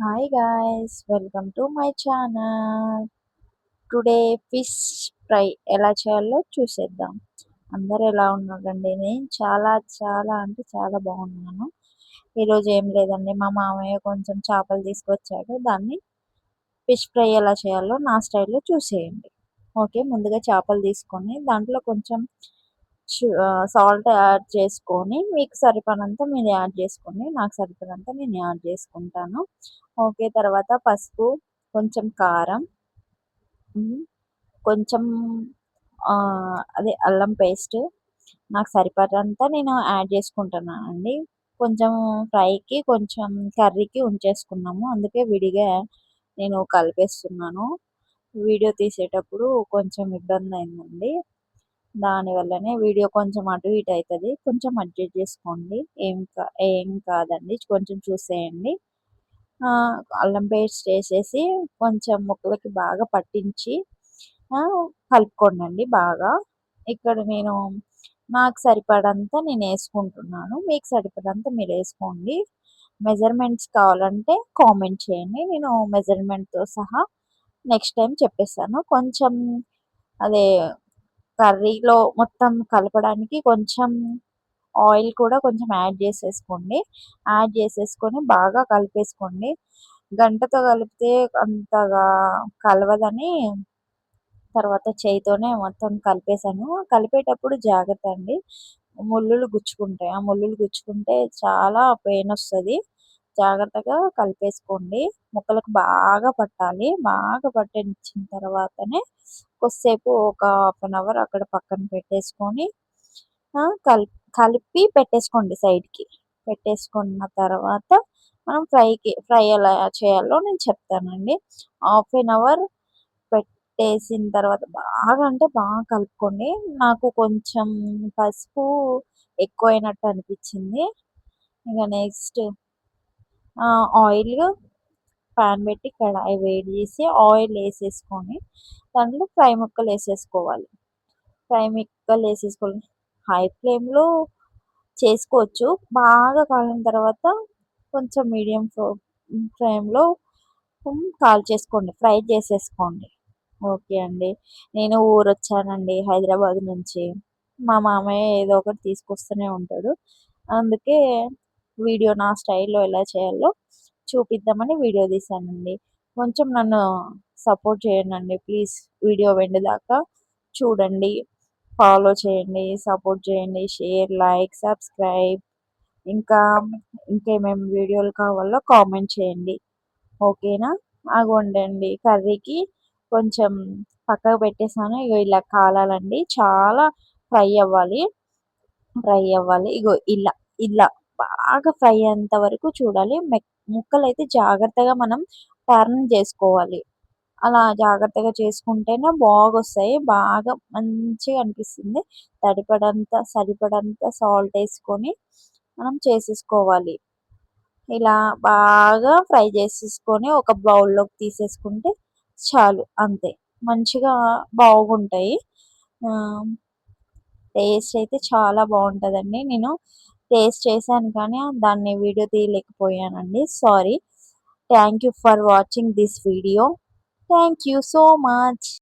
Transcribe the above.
Hi guys, welcome to my channel. Today fish fry ఎలా చేయాలో చూసేద్దాం. అందరూ ఎలా ఉన్నారండి? నేను చాలా చాలా అంటే చాలా బాగున్నాను. ఈరోజు ఏం లేదండి, మా మామయ్య కొంచెం చేపలు తీసుకొచ్చాడు. దాన్ని ఫిష్ ఫ్రై ఎలా చేయాలో నా స్టైల్లో చూసేయండి. ఓకే, ముందుగా చేపలు తీసుకొని దాంట్లో కొంచెం సాల్ట్ యాడ్ చేసుకొని, మీకు సరిపడినంత మీరు యాడ్ చేసుకోండి. నాకు సరిపడినంత నేను యాడ్ చేసుకుంటాను. ఓకే, తర్వాత పసుపు, కొంచెం కారం, కొంచెం అదే అల్లం పేస్ట్ నాకు సరిపడంత నేను యాడ్ చేసుకుంటున్నానండి. కొంచెం ఫ్రైకి, కొంచెం కర్రీకి ఉంచేసుకున్నాము. అందుకే విడిగా నేను కలిపేస్తున్నాను. వీడియో తీసేటప్పుడు కొంచెం ఇబ్బంది అయిందండి. దానివల్లనే వీడియో కొంచెం అటు ఇటు అవుతుంది. కొంచెం అడ్జస్ట్ చేసుకోండి. ఏం కాదండి, కొంచెం చూసేయండి. అల్లం పేస్ట్ వేసేసి కొంచెం ముక్కలకి బాగా పట్టించి కలుపుకోండి బాగా. ఇక్కడ నేను నాకు సరిపడంత నేను వేసుకుంటున్నాను. మీకు సరిపడంత మీరు వేసుకోండి. మెజర్మెంట్స్ కావాలంటే కామెంట్ చేయండి, నేను మెజర్మెంట్తో సహా నెక్స్ట్ టైం చెప్పేస్తాను. కొంచెం అదే కర్రీలో మొత్తం కలపడానికి కొంచెం ఆయిల్ కూడా కొంచెం యాడ్ చేసేసుకోండి. యాడ్ చేసేసుకొని బాగా కలిపేసుకోండి. గంటతో కలిపితే అంతగా కలవదని తర్వాత చేయితోనే మొత్తం కలిపేసాను. కలిపేటప్పుడు జాగ్రత్త అండి, ముళ్ళులు గుచ్చుకుంటాయి. ఆ ముళ్ళులు గుచ్చుకుంటే చాలా పెయిన్ వస్తుంది. జాగ్రత్తగా కలిపేసుకోండి. ముక్కలకు బాగా పట్టాలి. బాగా పట్టించిన తర్వాతనే కొద్దిసేపు ఒక హాఫ్ అన్ అవర్ అక్కడ పక్కన పెట్టేసుకొని కలిపి పెట్టేసుకోండి సైడ్కి. పెట్టేసుకున్న తర్వాత మనం ఫ్రై ఎలా చేయాలో నేను చెప్తానండి. హాఫ్ అన్ అవర్ పెట్టేసిన తర్వాత బాగా అంటే బాగా కలుపుకోండి. నాకు కొంచెం పసుపు ఎక్కువైనట్టు అనిపించింది. ఇక నెక్స్ట్ ఆయిల్ పాన్ పెట్టి కడాయి వేడి చేసి ఆయిల్ వేసేసుకొని దాంట్లో ఫ్రై ముక్కలు వేసేసుకోవాలి. ఫ్రై ముక్కలు వేసేసుకోవాలి. హై ఫ్లేమ్లో చేసుకోవచ్చు. బాగా కాలిన తర్వాత కొంచెం మీడియం ఫ్లేమ్లో కాల్ చేసుకోండి, ఫ్రై చేసేసుకోండి. ఓకే అండి, నేను ఊరొచ్చానండి హైదరాబాద్ నుంచి. మా మామయ్య ఏదో ఒకటి తీసుకొస్తూనే ఉంటాడు. అందుకే వీడియో నా స్టైల్లో ఎలా చేయాలో చూపిద్దామని వీడియో తీశానండి. కొంచెం నన్ను సపోర్ట్ చేయండి ప్లీజ్. వీడియో వెండి దాకా చూడండి, ఫాలో చేయండి, సపోర్ట్ చేయండి, షేర్, లైక్, సబ్స్క్రైబ్. ఇంకా ఇంకేమేమి వీడియోలు కావాలో కామెంట్ చేయండి. ఓకేనా? అగోండండి కర్రీకి కొంచెం పక్కకు పెట్టేసాను. ఇగో ఇలా కాలాలండి, చాలా ఫ్రై అవ్వాలి. ఇగో ఇలా ఇలా బాగా ఫ్రై అయ్యేంత వరకు చూడాలి. ముక్కలైతే జాగ్రత్తగా మనం టర్న్ చేసుకోవాలి. అలా జాగ్రత్తగా చేసుకుంటేనే బాగొస్తాయి. బాగా మంచిగా అనిపిస్తుంది. సరిపడంత సాల్ట్ వేసుకొని మనం చేసేసుకోవాలి. ఇలా బాగా ఫ్రై చేసేసుకొని ఒక బౌల్లోకి తీసేసుకుంటే చాలు, అంతే. మంచిగా బాగుంటాయి. టేస్ట్ అయితే చాలా బాగుంటుందండి. నేను టేస్ట్ చేశాను కానీ దాన్ని వీడియో తీయలేకపోయానండి, sorry. Thank you for watching this video. Thank you so much.